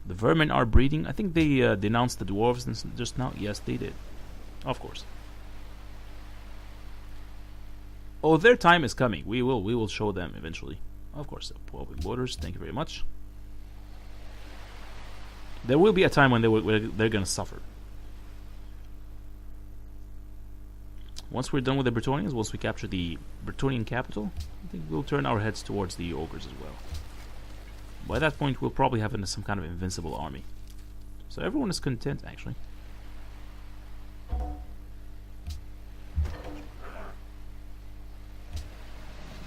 The vermin are breeding. I think they denounced the dwarves just now. Yes, they did. Of course. Oh, their time is coming. We will show them eventually. Of course. Public voters, thank you very much. There will be a time when they're gonna suffer. Once we're done with the Bretonians, once we capture the Bretonian capital, I think we'll turn our heads towards the ogres as well. By that point, we'll probably have some kind of invincible army. So everyone is content, actually.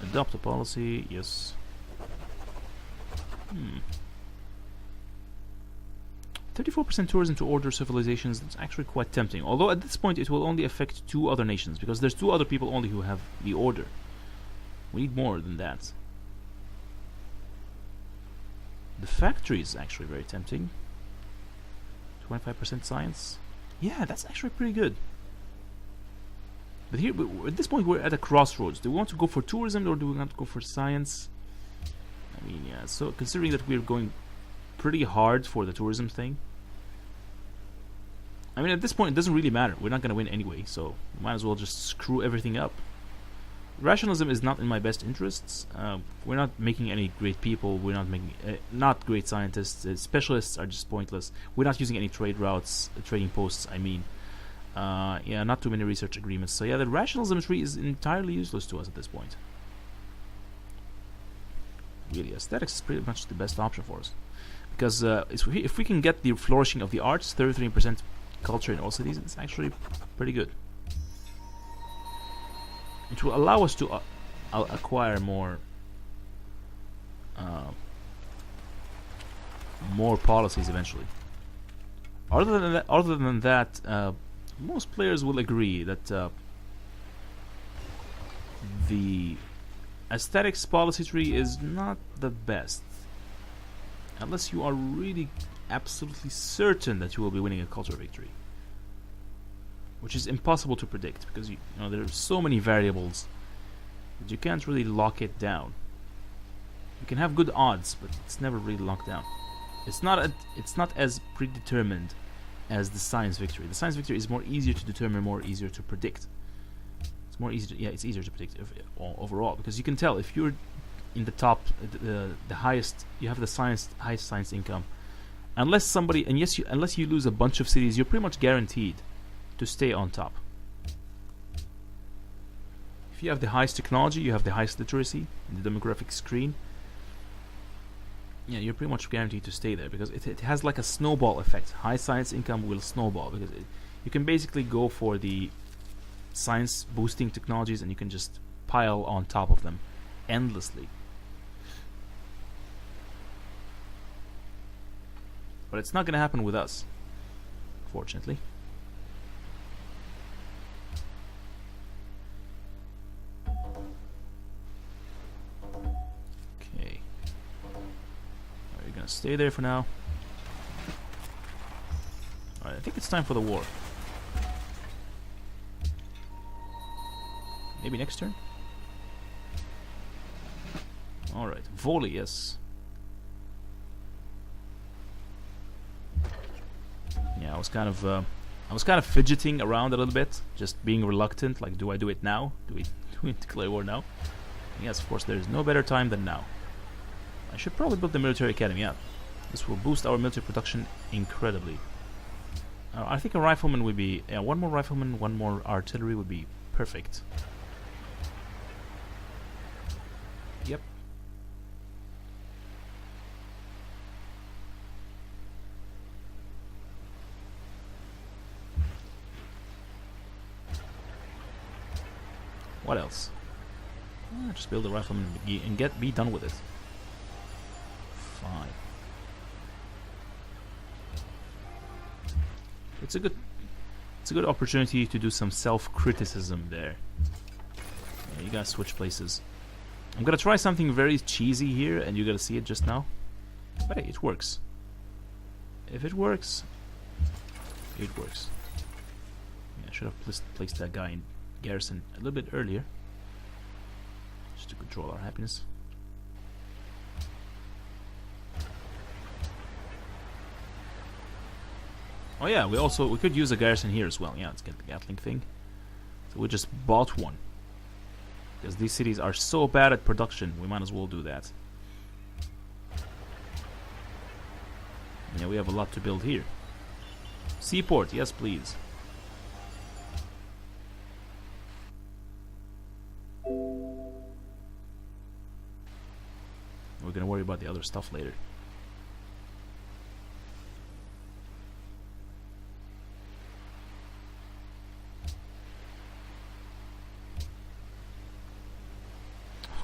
Adopt a policy, yes. 34% tourism to order civilizations, that's actually quite tempting. Although at this point it will only affect 2 other nations, because there's 2 other people only who have the order. We need more than that. The factory is actually very tempting. 25% science. Yeah, that's actually pretty good. But here, at this point, we're at a crossroads. Do we want to go for tourism or do we want to go for science? I mean, yeah, so considering that we're going pretty hard for the tourism thing, I mean, at this point, it doesn't really matter. We're not going to win anyway, so we might as well just screw everything up. Rationalism is not in my best interests. We're not making any great people. We're not making not great scientists. Specialists are just pointless. We're not using any trade routes, trading posts. I mean, yeah, not too many research agreements. So yeah, the rationalism tree is entirely useless to us at this point. Really, aesthetics is pretty much the best option for us, because if we can get the flourishing of the arts, 33% culture in all cities, it's actually pretty good. It will allow us to acquire more policies eventually. Other than that, most players will agree that the aesthetics policy tree is not the best, unless you are really absolutely certain that you will be winning a culture victory, which is impossible to predict because you know there are so many variables that you can't really lock it down. You can have good odds, but it's never really locked down. It's not as predetermined as the science victory. The science victory is more easier to determine, more easier to predict. It's more easy. It's easier to predict overall because you can tell if you're in the top, the highest. You have the highest science income. Unless you lose a bunch of cities, you're pretty much guaranteed to stay on top. If you have the highest technology, you have the highest literacy in the demographic screen. Yeah, you're pretty much guaranteed to stay there because it has like a snowball effect. High science income will snowball because you can basically go for the science boosting technologies and you can just pile on top of them endlessly. But it's not going to happen with us, fortunately. Okay. Are you going to stay there for now? Alright, I think it's time for the war. Maybe next turn? Alright, volley, yes. Yeah, I was kind of fidgeting around a little bit, just being reluctant. Like, do I do it now? Do we declare war now? Yes, of course. There is no better time than now. I should probably build the military academy. Yeah, this will boost our military production incredibly. I think a rifleman would be. Yeah, one more rifleman, one more artillery would be perfect. Yep. What else? Just build a rifleman and be done with it. Fine. It's a good opportunity to do some self-criticism there. Yeah, you gotta switch places. I'm gonna try something very cheesy here, and you're gonna see it just now. But hey, it works. If it works, it works. Yeah, I should have placed that guy in garrison a little bit earlier, just to control our happiness. Oh yeah, we could use a garrison here as well. Yeah, let's get the Gatling thing. So we just bought one. Because these cities are so bad at production, we might as well do that. Yeah, we have a lot to build here. Seaport, yes please. We're gonna worry about the other stuff later.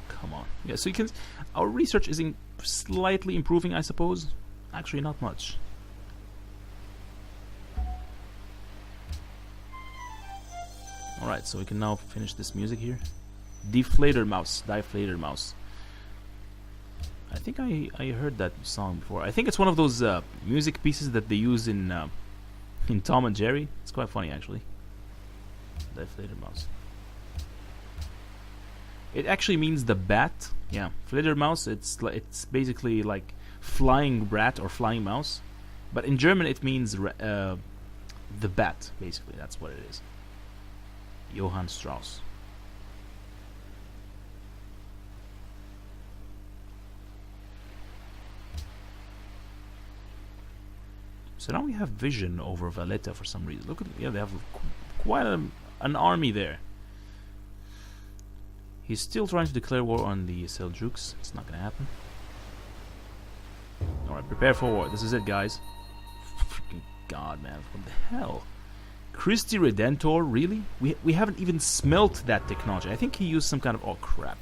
Come on. Yeah, so you can... Our research is slightly improving, I suppose. Actually, not much. Alright, so we can now finish this music here. Deflator mouse. Deflator mouse. I think I heard that song before. I think it's one of those music pieces that they use in Tom and Jerry. It's quite funny, actually. Deflator mouse. It actually means the bat. Yeah, Fledermaus. It's basically like flying rat or flying mouse, but in German it means the bat. Basically, that's what it is. Johann Strauss. So now we have vision over Valletta for some reason. Look at they have quite an army there. He's still trying to declare war on the Seljuks. It's not gonna happen. Alright, prepare for war. This is it, guys. Freaking God, man. What the hell? Christi Redentor? Really? We haven't even smelt that technology. I think he used some kind of... Oh, crap.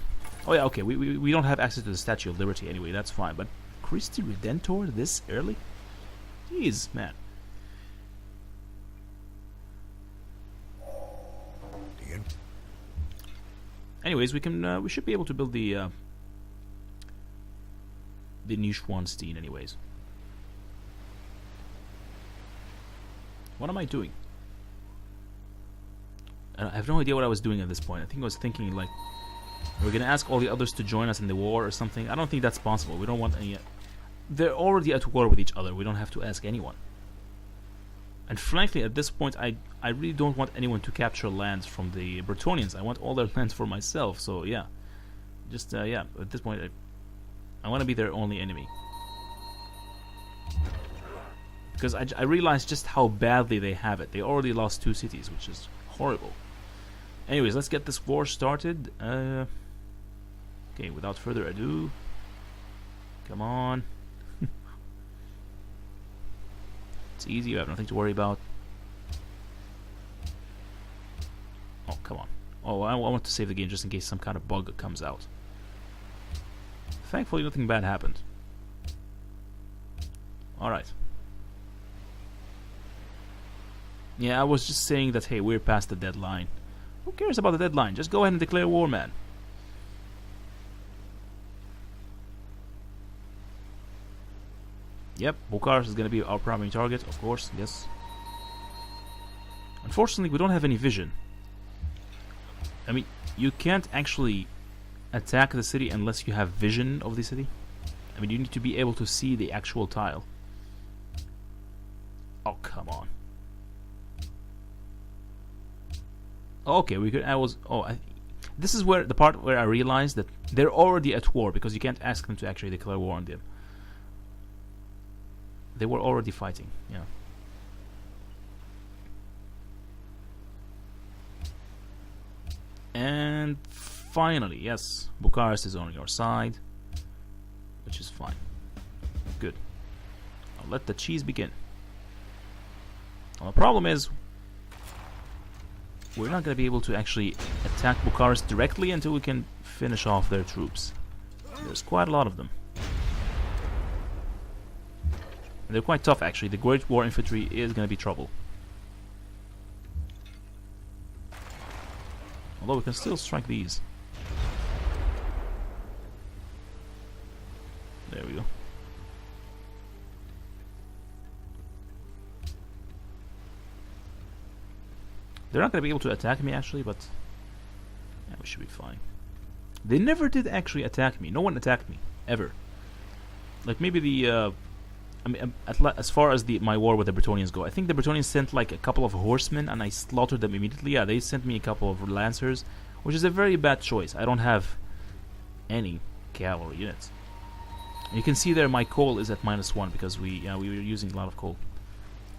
Oh, yeah, okay. We don't have access to the Statue of Liberty anyway. That's fine. But Christi Redentor this early? Jeez, man. Anyways, we should be able to build the Neuschwanstein anyways. What am I doing? I have no idea what I was doing at this point. I think I was thinking like we're gonna ask all the others to join us in the war or something. I don't think that's possible. We don't want any. They're already at war with each other. We don't have to ask anyone. And frankly, at this point, I really don't want anyone to capture lands from the Bretonians. I want all their lands for myself. So yeah, just yeah. At this point, I want to be their only enemy. Because I realized just how badly they have it. They already lost 2 cities, which is horrible. Anyways, let's get this war started. Okay, without further ado. Come on. It's easy, you have nothing to worry about. Oh, come on. Oh, I want to save the game just in case some kind of bug comes out. Thankfully, nothing bad happened. Alright. Yeah, I was just saying that, hey, we're past the deadline. Who cares about the deadline? Just go ahead and declare war, man. Yep, Bucharest is going to be our primary target, of course, yes. Unfortunately, we don't have any vision. I mean, you can't actually attack the city unless you have vision of the city. I mean, you need to be able to see the actual tile. Oh, come on. Okay, we could. This is where the part where I realized that they're already at war because you can't ask them to actually declare war on them. They were already fighting, yeah. And finally, yes, Bucharest is on your side, which is fine. Good. I'll let the cheese begin. Well, the problem is, we're not going to be able to actually attack Bucharest directly until we can finish off their troops. There's quite a lot of them. And they're quite tough, actually. The Great War Infantry is going to be trouble. Although we can still strike these. There we go. They're not going to be able to attack me, actually, but yeah, we should be fine. They never did actually attack me. No one attacked me, ever. Like, maybe the I mean, as far as my war with the Bretonians go, I think the Bretonians sent like a couple of horsemen, and I slaughtered them immediately. Yeah, they sent me a couple of lancers, which is a very bad choice. I don't have any cavalry units. And you can see there my coal is at -1 because we were using a lot of coal.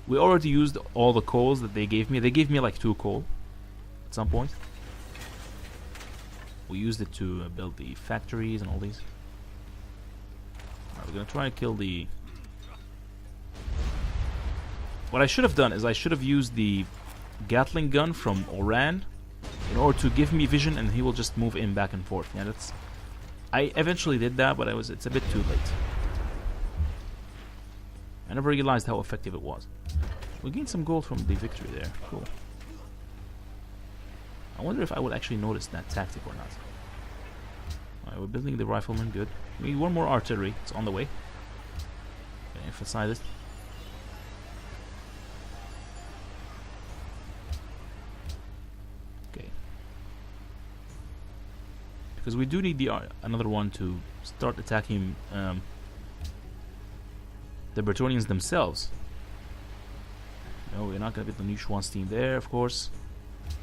We already used all the coals that they gave me. They gave me like 2 coal at some point. We used it to build the factories and all these. Alright, we're gonna try and kill the... What I should have done is I should have used the Gatling gun from Oran in order to give me vision, and he will just move in back and forth. Yeah, that's... I eventually did that, but it's a bit too late. I never realized how effective it was. We gained some gold from the victory there. Cool. I wonder if I would actually notice that tactic or not. Alright, we're building the riflemen. Good. We need 1 more artillery. It's on the way. Gonna emphasize it. Okay. Because we do need the another one to start attacking the Bretonians themselves. No, we're not going to build the Neuschwanstein there, of course.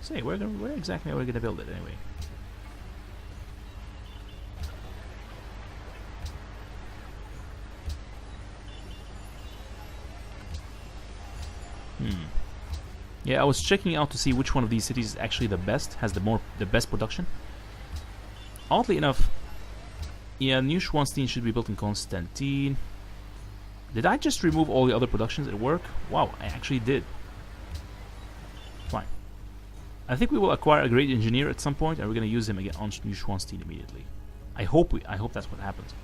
Say, where exactly are we going to build it anyway? Yeah, I was checking out to see which one of these cities is actually the best, has the best production. Oddly enough, yeah, Neuschwanstein should be built in Constantine. Did I just remove all the other productions at work? Wow, I actually did. Fine. I think we will acquire a great engineer at some point, and we're going to use him again on Neuschwanstein immediately. I hope that's what happens.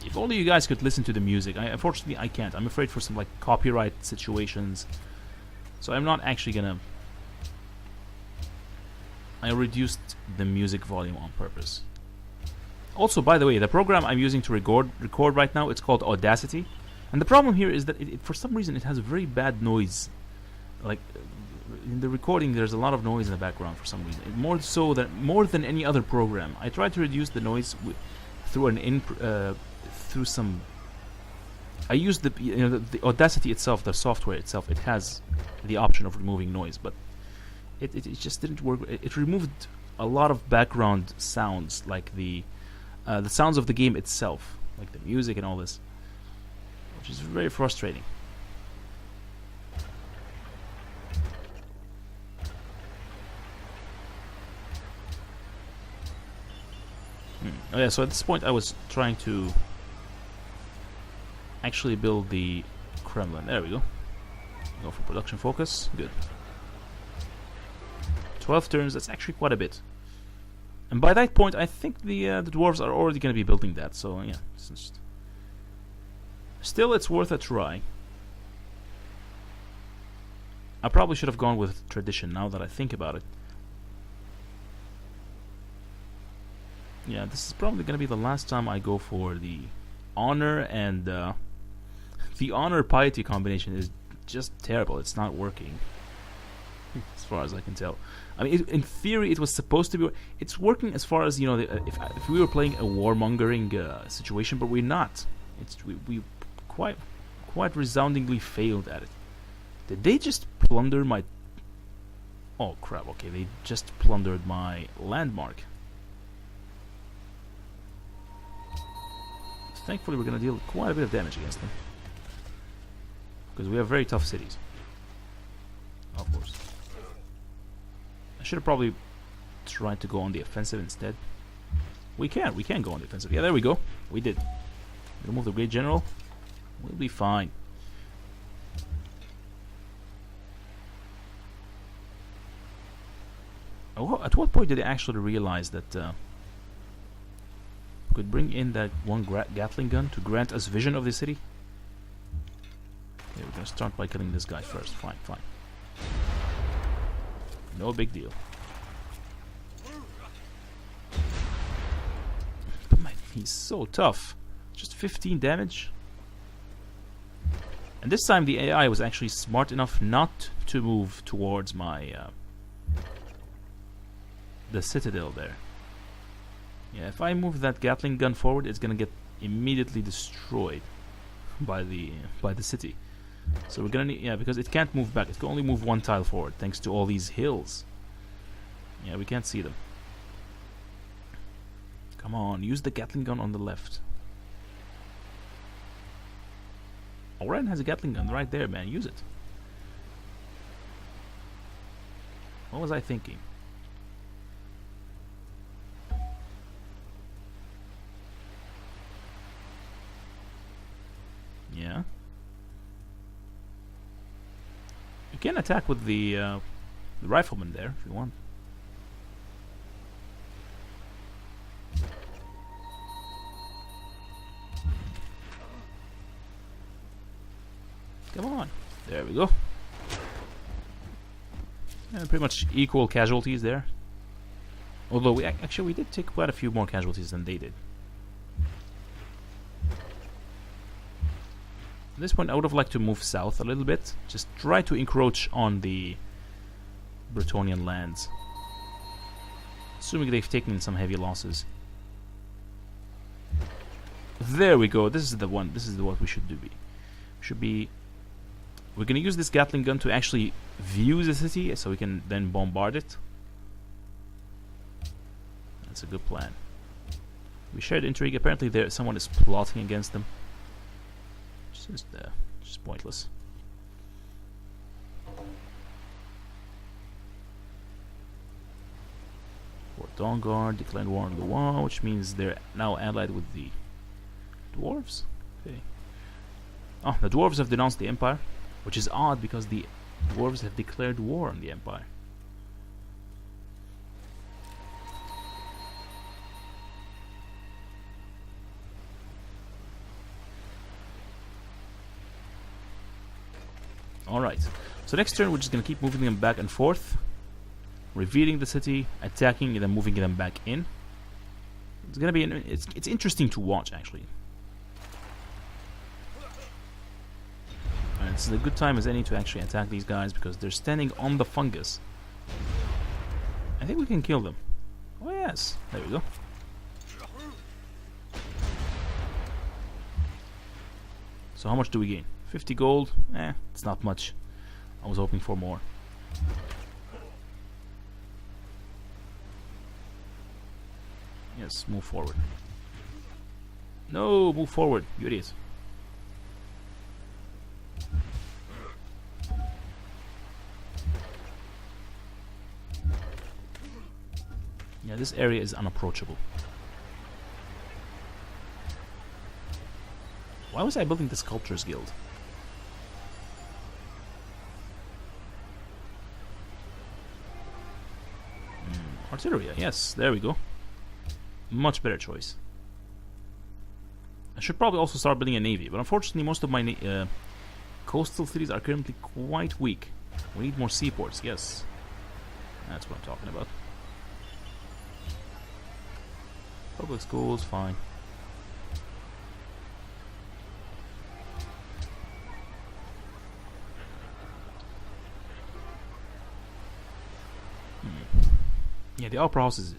If only you guys could listen to the music. Unfortunately, I can't. I'm afraid for some like copyright situations, so I'm not actually gonna. I reduced the music volume on purpose. Also, by the way, the program I'm using to record right now, it's called Audacity, and the problem here is that for some reason it has very bad noise. Like in the recording, there's a lot of noise in the background for some reason. More than any other program. I tried to reduce the noise through some. I used the Audacity itself, the software itself. It has the option of removing noise, but it just didn't work. It removed a lot of background sounds, like the sounds of the game itself, like the music and all this, which is very frustrating. Oh yeah, so at this point I was trying to actually build the Kremlin. There we go. Go for production focus. Good. 12 turns, that's actually quite a bit. And by that point, I think the dwarves are already going to be building that. So yeah, still, it's worth a try. I probably should have gone with tradition now that I think about it. Yeah, this is probably going to be the last time I go for the honor, and the honor piety combination is just terrible. It's not working, as far as I can tell. I mean, in theory, it was supposed to be. It's working as far as, you know, if we were playing a warmongering situation, but we're not. We quite resoundingly failed at it. Did they just plunder my? Oh crap! Okay, they just plundered my landmark. Thankfully, we're going to deal quite a bit of damage against them, because we have very tough cities. Of course. I should have probably tried to go on the offensive instead. We can go on the offensive. Yeah, there we go. We did. Remove the Great General. We'll be fine. At what point did they actually realize that we could bring in that one Gatling gun to grant us vision of the city? Okay, we're going to start by killing this guy first. Fine. No big deal. But man, he's so tough. Just 15 damage. And this time the AI was actually smart enough not to move towards my the citadel there. Yeah, if I move that Gatling gun forward, it's gonna get immediately destroyed by the city. So we're gonna need, yeah, because it can't move back. It can only move one tile forward thanks to all these hills. Yeah, we can't see them. Come on, use the Gatling gun on the left. Orion has a Gatling gun right there, man. Use it. What was I thinking? Yeah. You can attack with the rifleman there if you want. Come on. There we go. And pretty much equal casualties there. Although we actually did take quite a few more casualties than they did. At this point I would have liked to move south a little bit. Just try to encroach on the Bretonian lands. Assuming they've taken some heavy losses. There we go. This is the one. This is what we should do. We're gonna use this Gatling gun to actually view the city, so we can then bombard it. That's a good plan. We shared intrigue. Apparently, someone is plotting against them. Just pointless. Fort Dawnguard declared war on the wall, which means they're now allied with the dwarves. Okay. Oh, the dwarves have denounced the Empire, which is odd because the dwarves have declared war on the Empire. Alright, so next turn we're just going to keep moving them back and forth, revealing the city, attacking, and then moving them back in. It's going to be it's interesting to watch, actually. And it's a good time as any to actually attack these guys because they're standing on the fungus. I think we can kill them. Oh yes, there we go. So how much do we gain? 50 gold? It's not much. I was hoping for more. Yes, move forward. No, move forward, you idiot. Yeah, this area is unapproachable. Why was I building the Sculptors Guild? Artillery, yes, there we go. Much better choice. I should probably also start building a navy, but unfortunately most of my coastal cities are currently quite weak. We need more seaports, yes. That's what I'm talking about. Public schools, fine. Yeah, the opera house is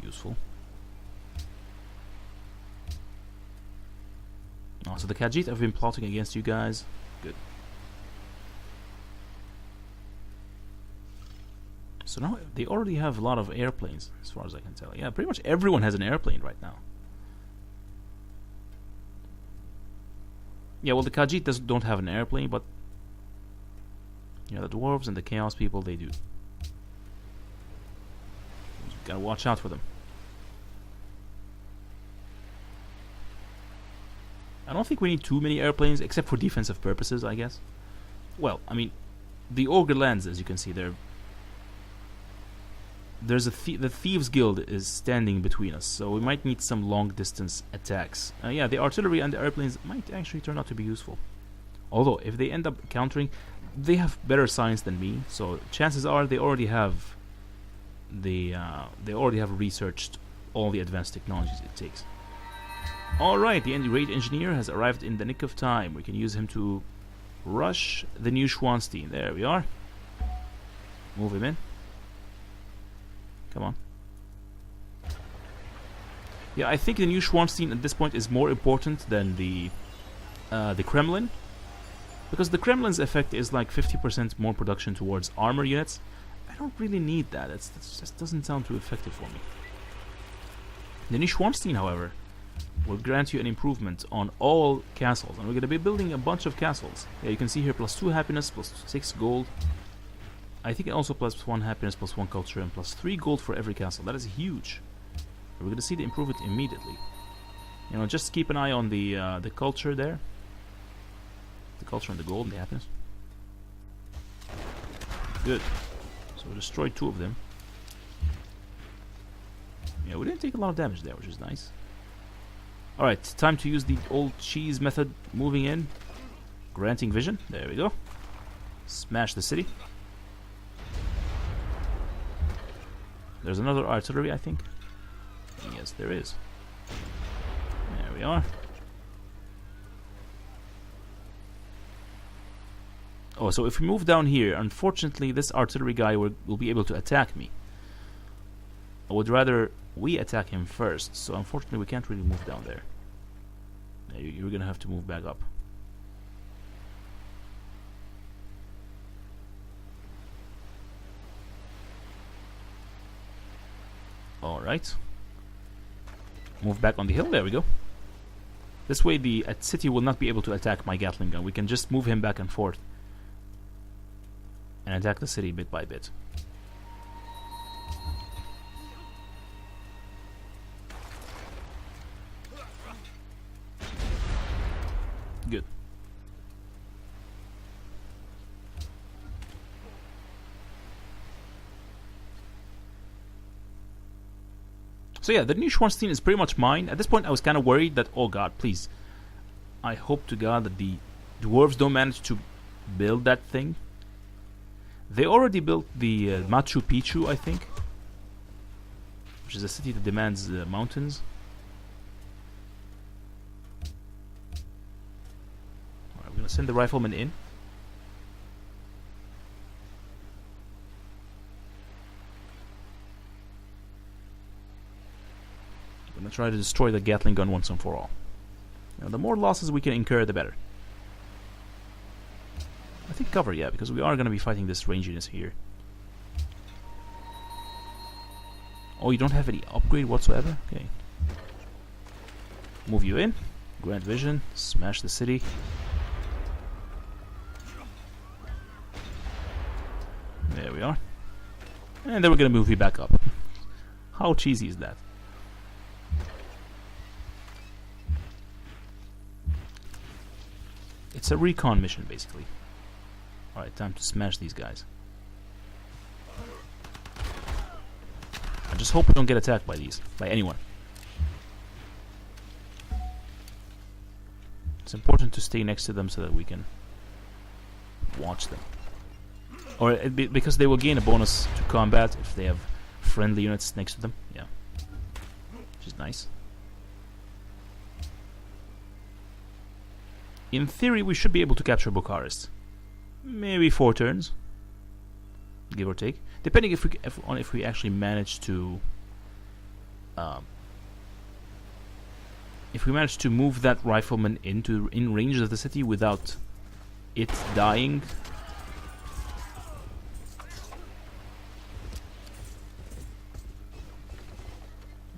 useful. Oh, so the Khajiit have been plotting against you guys. Good. So now they already have a lot of airplanes, as far as I can tell. Yeah, pretty much everyone has an airplane right now. Yeah, well, the Khajiit don't have an airplane, but yeah, the dwarves and the chaos people, they do. Gotta watch out for them. I don't think we need too many airplanes, except for defensive purposes, I guess. Well, I mean, the Ogre lands, as you can see, there's the Thieves Guild is standing between us, so we might need some long-distance attacks. Yeah, the artillery and the airplanes might actually turn out to be useful. Although, if they end up countering, they have better science than me, so chances are they already have researched all the advanced technologies it takes. Alright, the great engineer has arrived in the nick of time. We can use him to rush the new Schwanstein. There we are. Move him in. Come on. Yeah, I think the new Schwanstein at this point is more important than the Kremlin. Because the Kremlin's effect is like 50% more production towards armor units. I don't really need that. That just doesn't sound too effective for me. The new Schwanstein, however, will grant you an improvement on all castles. And we're going to be building a bunch of castles. Yeah, you can see here +2 happiness, +6 gold. I think also +1 happiness, +1 culture, and +3 gold for every castle. That is huge. We're going to see the improvement immediately. You know, just keep an eye on the culture there. The culture and the gold and the happiness. Good. So we destroyed 2 of them. Yeah, we didn't take a lot of damage there, which is nice. Alright, time to use the old cheese method. Moving in. Granting vision. There we go. Smash the city. There's another artillery, I think. Yes, there is. There we are. Oh, so if we move down here, unfortunately this artillery guy will be able to attack me. I would rather we attack him first, so unfortunately we can't really move down there. You're gonna have to move back up. Alright. Move back on the hill, there we go. This way the city will not be able to attack my Gatling gun. We can just move him back and forth. And attack the city bit by bit. Good. So yeah, the new Schwanstein is pretty much mine. At this point I was kind of worried that, oh god, please. I hope to god that the dwarves don't manage to build that thing. They already built the Machu Picchu, I think. Which is a city that demands mountains. Alright, we're gonna send the riflemen in. We're gonna try to destroy the Gatling gun once and for all. Now, the more losses we can incur, the better. I think cover, yeah, because we are going to be fighting this ranginess here. Oh, you don't have any upgrade whatsoever? Okay. Move you in. Grant vision. Smash the city. There we are. And then we're going to move you back up. How cheesy is that? It's a recon mission, basically. Alright, time to smash these guys. I just hope we don't get attacked by these. By anyone. It's important to stay next to them so that we can watch them. Or because they will gain a bonus to combat if they have friendly units next to them. Yeah. Which is nice. In theory, we should be able to capture Bucharest. Maybe 4 turns, give or take, depending if we actually manage to move that rifleman in range of the city without it dying.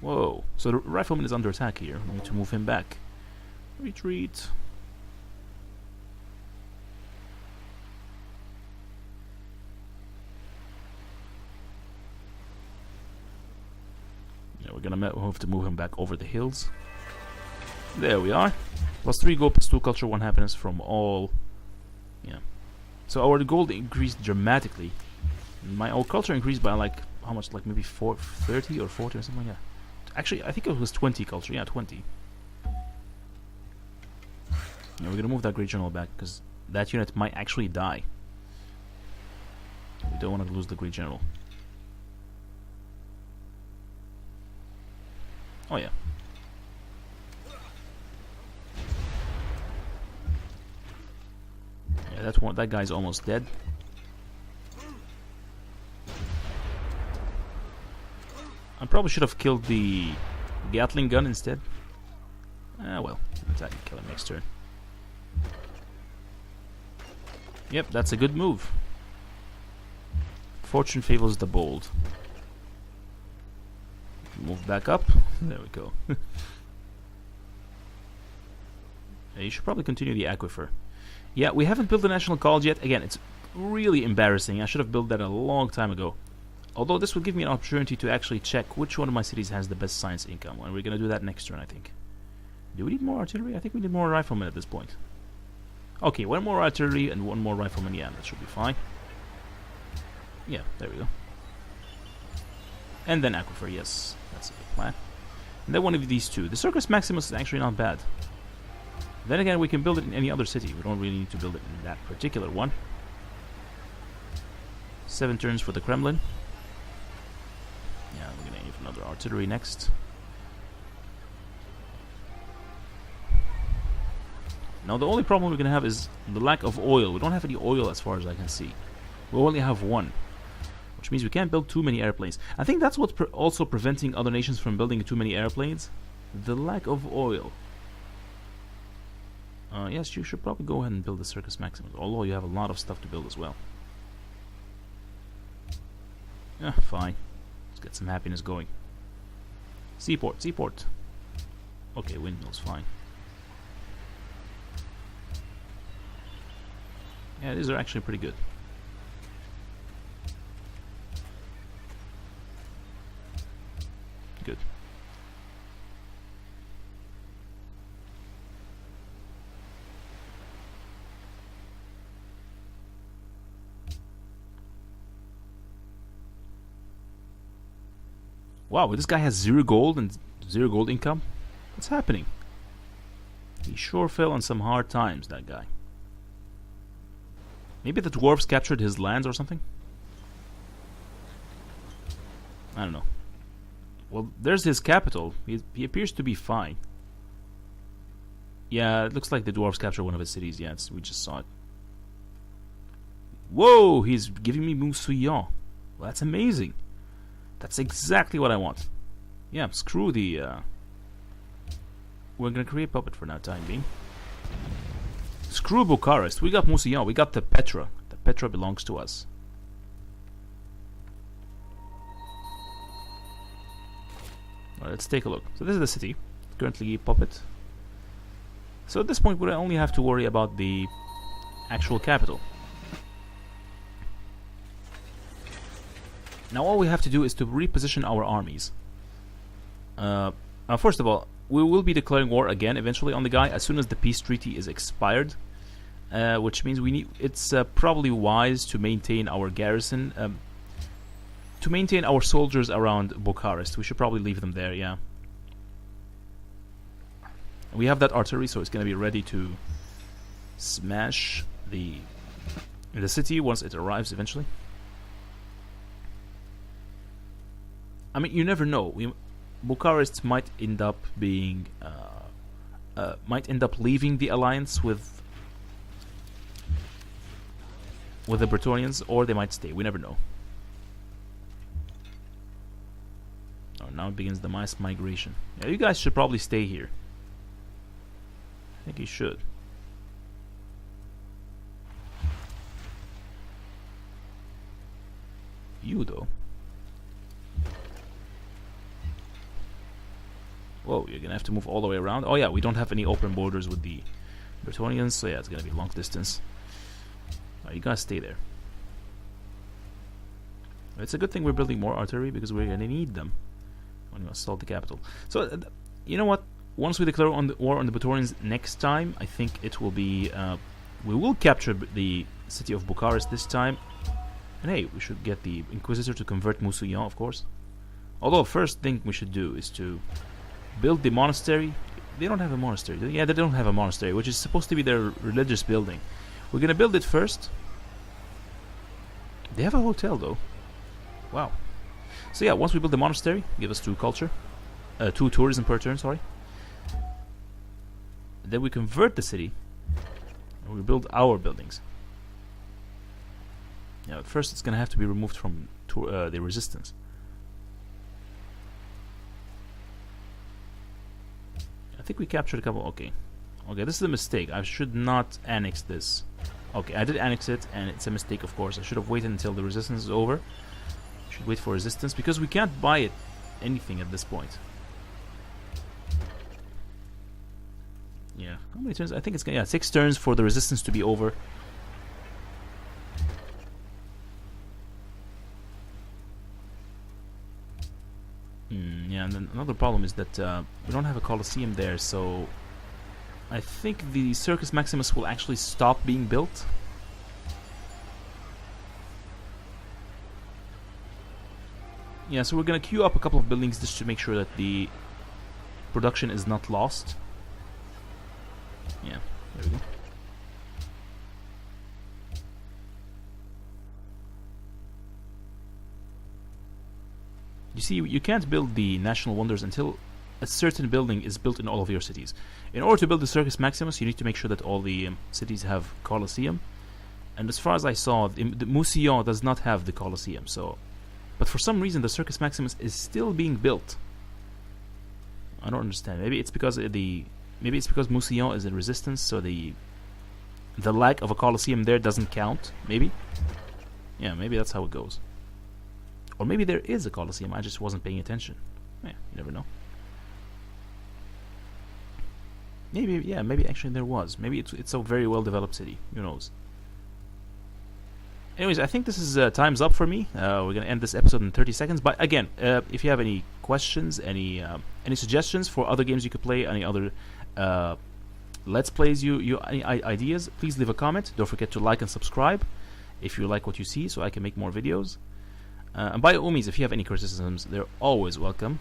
Whoa! So the rifleman is under attack here. We need to move him back. Retreat. We're gonna have to move him back over the hills. There we are. +3 gold, +2 culture, 1 happiness from all. Yeah. So our gold increased dramatically. My old culture increased by like how much? Like maybe 30 or 40 or something like that. Actually, I think it was 20 culture. Yeah, 20. Yeah, we're gonna move that Great General back because that unit might actually die. We don't want to lose the Great General. Oh yeah. Yeah, that guy's almost dead. I probably should have killed the Gatling gun instead. Ah, well, attack and kill him next turn. Yep, that's a good move. Fortune favors the bold. Move back up. There we go. You should probably continue the aquifer. Yeah, we haven't built the national college yet. Again, it's really embarrassing. I should have built that a long time ago. Although this would give me an opportunity to actually check which one of my cities has the best science income. And we're going to do that next turn, I think. Do we need more artillery? I think we need more riflemen at this point. Okay, one more artillery and one more rifleman. Yeah, that should be fine. Yeah, there we go. And then aquifer, yes. That's a good plan. And then one of these two. The Circus Maximus is actually not bad. Then again, we can build it in any other city. We don't really need to build it in that particular one. 7 turns for the Kremlin. Yeah, we're going to have another artillery next. Now the only problem we're going to have is the lack of oil. We don't have any oil as far as I can see. We only have one. Which means we can't build too many airplanes. I think that's what's also preventing other nations from building too many airplanes. The lack of oil. Yes, you should probably go ahead and build the Circus Maximus. Although you have a lot of stuff to build as well. Fine. Let's get some happiness going. Seaport, seaport. Okay, windmills, fine. Yeah, these are actually pretty good. Good. Wow, this guy has 0 gold and 0 gold income? What's happening? He sure fell on some hard times, that guy. Maybe the dwarves captured his lands or something? I don't know. Well, there's his capital. He appears to be fine. Yeah, it looks like the dwarves captured one of his cities. Yeah, we just saw it. Whoa, he's giving me Mousillon. Well, that's amazing. That's exactly what I want. Yeah, screw the... We're gonna create puppet for now time being. Screw Bucharest. We got Mousillon. We got the Petra. The Petra belongs to us. Alright, let's take a look. So this is the city. Currently puppet. So at this point we only have to worry about the actual capital. Now all we have to do is to reposition our armies. First of all, we will be declaring war again eventually on the guy as soon as the peace treaty is expired, which means it's probably wise to maintain our garrison, to maintain our soldiers around Bucharest. We should probably leave them there, yeah. We have that artillery, so it's going to be ready to smash the city once it arrives eventually. I mean, you never know. Bucharest might end up being, leaving the alliance with the Bretonians, or they might stay. We never know. Oh, now begins the mass migration. Yeah, you guys should probably stay here. I think you should. You though. Whoa, you're gonna have to move all the way around. Oh yeah, we don't have any open borders with the Bretonians, so yeah, it's gonna be long distance. Alright, you guys stay there. It's a good thing we're building more artillery because we're gonna need them when we assault the capital. So, you know what? Once we declare war on the Bretonians next time, I think it will be... we will capture the city of Bucharest this time. And hey, we should get the Inquisitor to convert Mousillon, of course. Although, first thing we should do is to build the monastery. They don't have a monastery. Yeah, they don't have a monastery, which is supposed to be their religious building. We're gonna build it first. They have a hotel, though. Wow. So yeah, once we build the monastery, give us 2 culture. 2 tourism per turn, sorry. Then we convert the city. And we build our buildings. Yeah, at first it's gonna have to be removed from the resistance. I think we captured a couple. Okay. Okay, this is a mistake. I should not annex this. Okay, I did annex it, and it's a mistake, of course. I should have waited until the resistance is over. Should wait for resistance, because we can't buy it anything at this point. Yeah, how many turns? I think it's gonna, yeah, 6 turns for the resistance to be over. Yeah, and then another problem is that we don't have a Colosseum there, so I think the Circus Maximus will actually stop being built. Yeah, so we're gonna queue up a couple of buildings just to make sure that the production is not lost. Yeah, there we go. You see, you can't build the National Wonders until a certain building is built in all of your cities. In order to build the Circus Maximus, you need to make sure that all the cities have Colosseum. And as far as I saw, the Musillon does not have the Colosseum. So, but for some reason, the Circus Maximus is still being built. I don't understand. Maybe it's because Musillon is in resistance, so the lack of a Colosseum there doesn't count. Maybe. Yeah, maybe that's how it goes. Or maybe there is a Colosseum, I just wasn't paying attention. Yeah, you never know. Maybe, yeah, maybe actually there was. Maybe it's a very well developed city. Who knows? Anyways, I think this is time's up for me. We're gonna end this episode in 30 seconds. But again, if you have any questions, any suggestions for other games you could play, any other let's plays, any ideas, please leave a comment. Don't forget to like and subscribe if you like what you see, so I can make more videos. And by all means, if you have any criticisms, they're always welcome.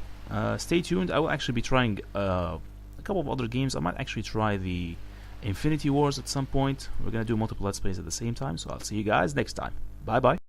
Stay tuned. I will actually be trying a couple of other games. I might actually try the Infinity Wars at some point. We're going to do multiple Let's Plays at the same time, so I'll see you guys next time. Bye-bye.